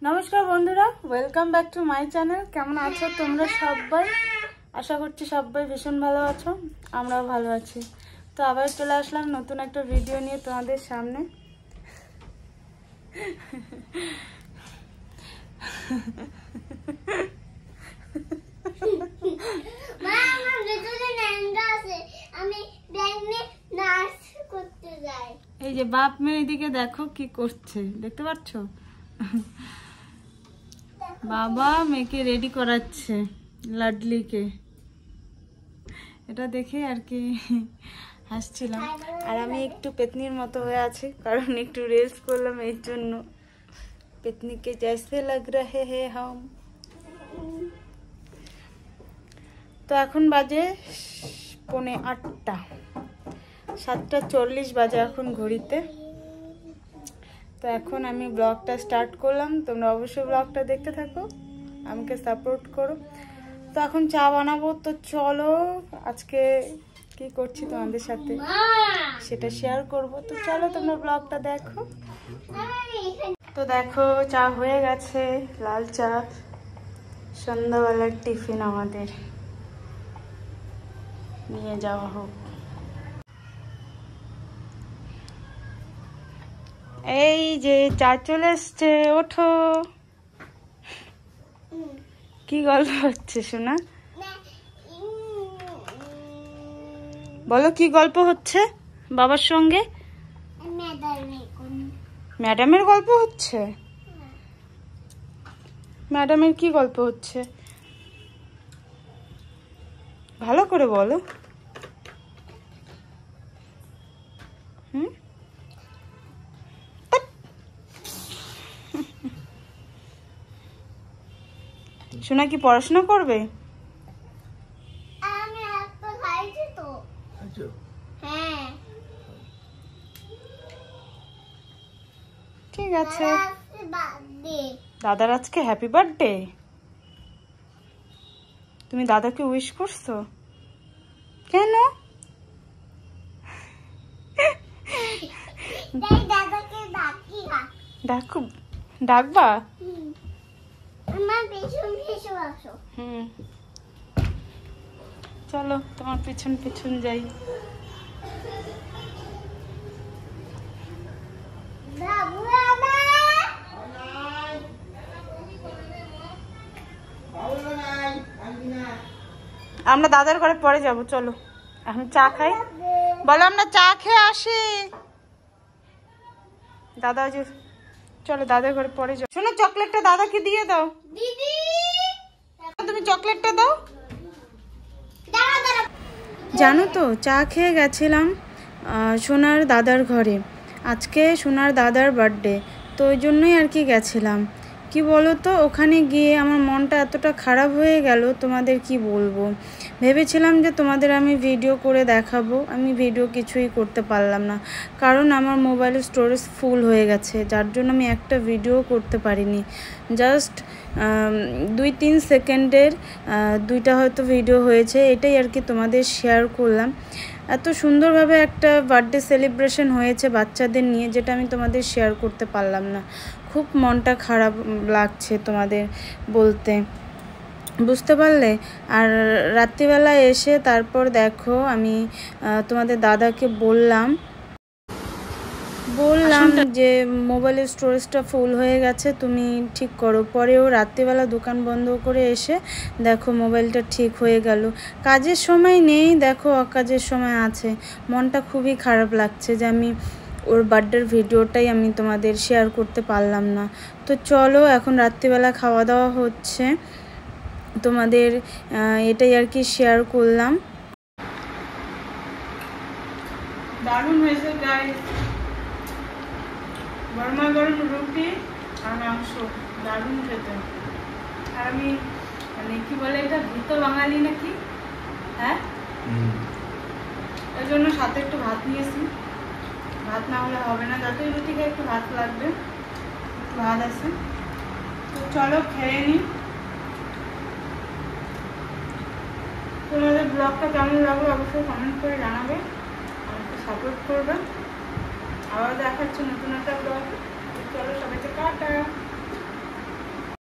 নমস্কার বন্ধুরা, welcome back to my channel. কেমন আছো তোমরা সবাই? আশা করছি সবাই ভীষণ ভালো আছো, আমরাও ভালো আছি। তো আবার চলে আসলাম নতুন একটা ভিডিও নিয়ে তোমাদের সামনে। এই যে বাপ মেয়ে এদিকে দেখো কি করছে, দেখতে পাচ্ছ? বাবা মেয়েকে রেডি করাচ্ছে, লাডলিকে। এটা দেখে আর কি হাসছিলাম। আর আমি একটু পেতনির মতো হয়ে আছি, কারণ একটু রিলস করলাম এর জন্য। পেতনিকে জैसे लग रहे हैं हम। তো এখন বাজে 8:45, 7:40 বাজে এখন ঘড়িতে। তো এখন আমি ব্লগটা স্টার্ট করলাম, তোমরা অবশ্যই ব্লগটা দেখতে থাকো, আমাকে সাপোর্ট করো। তো এখন চা বানাবো, তো চলো আজকে কি করছি তোমাদের সাথে সেটা শেয়ার করব। তো চলো তোমরা ব্লগটা দেখো। তো দেখো চা হয়ে গেছে, লাল চা, সন্ধ্যাবেলার টিফিন আমাদের নিয়ে যাওয়া হোক। এই যে চা চলে এসছে, ওঠো। কি গল্প হচ্ছে শোনা? বলো কি গল্প হচ্ছে বাবার সঙ্গে? ম্যাডামের গল্প হচ্ছে? ম্যাডামের কি গল্প হচ্ছে ভালো করে বলো। শোনা কি পড়াশোনা করবে? ঠিক আছে। দাদার আজকে হ্যাপি বার্থডে। তুমি দাদাকে উইশ করছো কেন? ডাকবা? চলো তোমার পিছন পিছন যাই। আমরা দাদার ঘরে পরে যাব, চলো এখন চা খাই। বলো আমরা চা খেয়ে আসি। দাদা যে চলো দাদার ঘরে পরে যাও। শোনো চকলেটটা দাদাকে দিয়ে দাও। দিদি তুমি চকলেটটা দাও। জানো তো চা খেয়ে গেছিলাম সোনার দাদার ঘরে। আজকে সোনার দাদার বার্থডে, তো ওই জন্যই আর কি গেছিলাম। কি বলো তো, ওখানে গিয়ে আমার মনটা এতটা খারাপ হয়ে গেল, তোমাদের কি বলবো। ভেবেছিলাম যে তোমাদের আমি ভিডিও করে দেখাবো, আমি ভিডিও কিছুই করতে পারলাম না, কারণ আমার মোবাইলের স্টোরেজ ফুল হয়ে গেছে, যার জন্য আমি একটা ভিডিও করতে পারিনি। জাস্ট 2-3 সেকেন্ডের 2টা হয়তো ভিডিও হয়েছে, এটাই আর কি তোমাদের শেয়ার করলাম। এত সুন্দরভাবে একটা বার্থডে সেলিব্রেশন হয়েছে বাচ্চাদের নিয়ে, যেটা আমি তোমাদের শেয়ার করতে পারলাম না। খুব মনটা খারাপ লাগছে তোমাদের বলতে, বুঝতে পারলে? আর রাত্রিবেলা এসে তারপর দেখো আমি তোমাদের দাদাকে বললাম যে মোবাইলের স্টোরেজটা ফুল হয়ে গেছে, তুমি ঠিক করো। পরেও রাত্রিবেলা দোকান বন্ধ করে এসে দেখো মোবাইলটা ঠিক হয়ে গেল। কাজের সময় নেই, দেখো অকাজের সময় আছে। মনটা খুবই খারাপ লাগছে যে আমি ওর বার্থডের ভিডিওটাই আমি তোমাদের শেয়ার করতে পারলাম না। তো চলো এখন রাত্রিবেলা খাওয়া দাওয়া হচ্ছে, তোমাদের এটাই আর কি শেয়ার করলাম। দারুণ হয়েছে গাইস, গরমা গরম রুটি আর মাংস, দারুণ খেতে। আর আমি মানে কি বলে এটা, ভীত বাঙালি নাকি, হ্যাঁ, ওই জন্য সাথে একটু ভাত নিয়েছি। ভাত না হলে হবে না, যতই রুটি খাই একটু ভাত লাগবে, একটু ভাত আছে। তো চলো খেয়ে নিই। তোমাদের ব্লগটা কেমন লাগলো অবশ্যই কমেন্ট করে জানাবে, আমাকে সাপোর্ট করবে। আবার দেখাচ্ছি নতুন একটা ব্লগ। চলো সবাইকে টাটা।